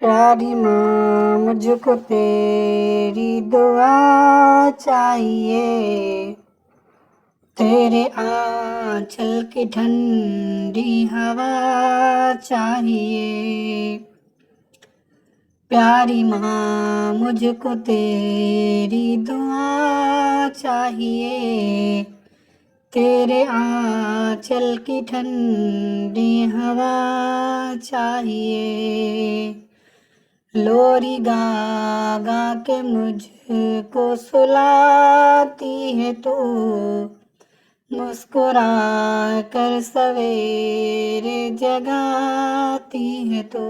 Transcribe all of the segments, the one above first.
प्यारी माँ मुझको तेरी दुआ चाहिए, तेरे आंचल की ठंडी हवा चाहिए। प्यारी माँ मुझको तेरी दुआ चाहिए, तेरे आंचल की ठंडी हवा चाहिए। लोरी गा गा के मुझको सुलाती है तू, मुस्कुरा कर सवेरे जगाती है तू।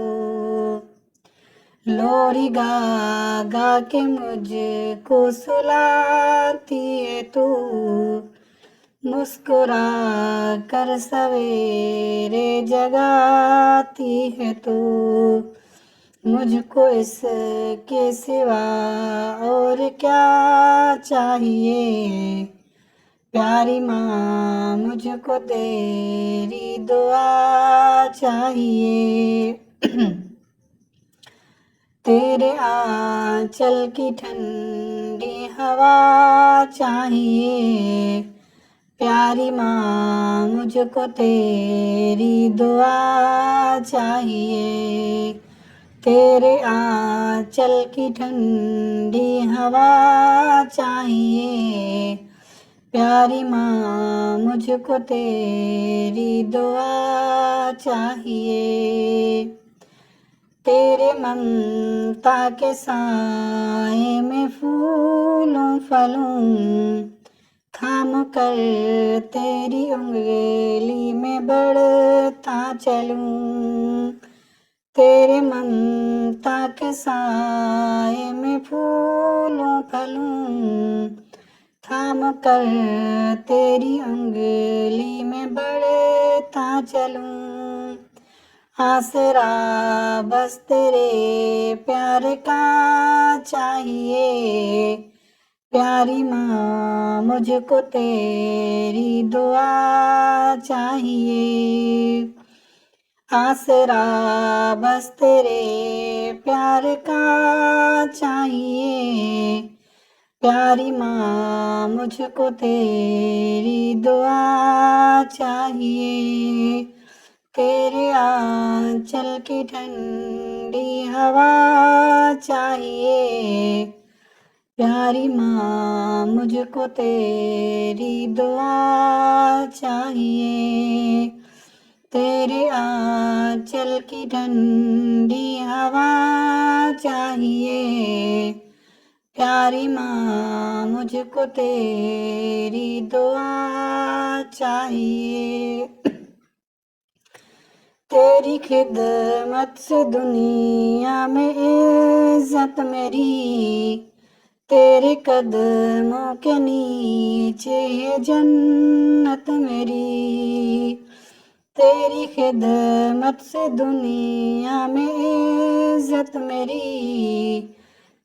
लोरी गा गा के मुझको सुलाती है तू, मुस्कुरा कर सवेरे जगाती है तू। मुझको इसके सिवा और क्या चाहिए, प्यारी माँ मुझको तेरी दुआ चाहिए। तेरे आंचल की ठंडी हवा चाहिए, प्यारी माँ मुझको तेरी दुआ चाहिए। तेरे आंचल की ठंडी हवा चाहिए, प्यारी माँ मुझको तेरी दुआ चाहिए। तेरे ममता के साए में फूलों फलूं, थाम कर तेरी उंगली में बढ़ता चलूं। तेरे ममता के साए में फूलों फलूं, थाम कर तेरी उंगली में बढ़ता चलूं। आसरा बस तेरे प्यार का चाहिए, प्यारी माँ मुझको तेरी दुआ चाहिए। आसरा बस तेरे प्यार का चाहिए, प्यारी माँ मुझको तेरी दुआ चाहिए। तेरे आंचल की ठंडी हवा चाहिए, प्यारी माँ मुझको तेरी दुआ चाहिए। तेरे आंचल की ठंडी हवा चाहिए, प्यारी माँ मुझको तेरी दुआ चाहिए। तेरी खिदमत से दुनिया में इज्जत मेरी, तेरे कदमों के नीचे है जन्नत मेरी। तेरी खिदमत से दुनिया में इज्जत मेरी,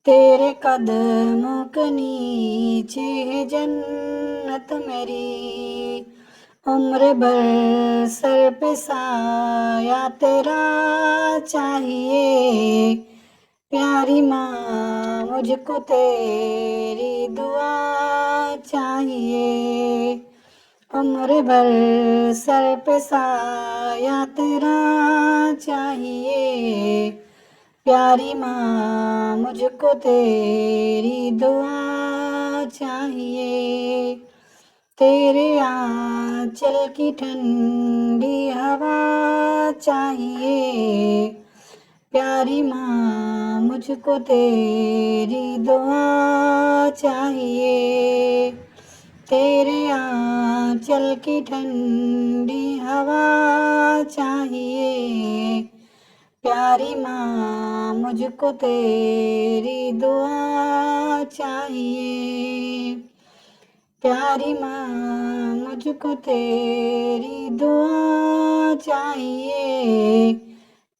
तेरे कदमों के नीचे है जन्नत मेरी। उम्र भर सर पे साया तेरा चाहिए, प्यारी माँ मुझको तेरी दुआ चाहिए। उम्र भर सर पे साया तेरा चाहिए, प्यारी माँ मुझको तेरी दुआ चाहिए। तेरे आंचल की ठंडी हवा चाहिए, प्यारी माँ मुझको तेरी दुआ चाहिए। तेरे आंचल की ठंडी हवा चाहिए, प्यारी माँ मुझको तेरी दुआ चाहिए। प्यारी माँ मुझको तेरी दुआ चाहिए,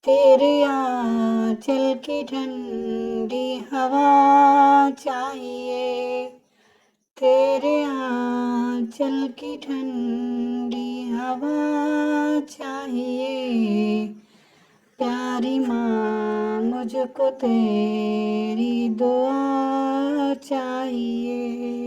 तेरे आंचल की ठंडी हवा चाहिए। तेरे आंचल की ठंडी हवा चाहिए, प्यारी माँ मुझको तेरी दुआ चाहिए।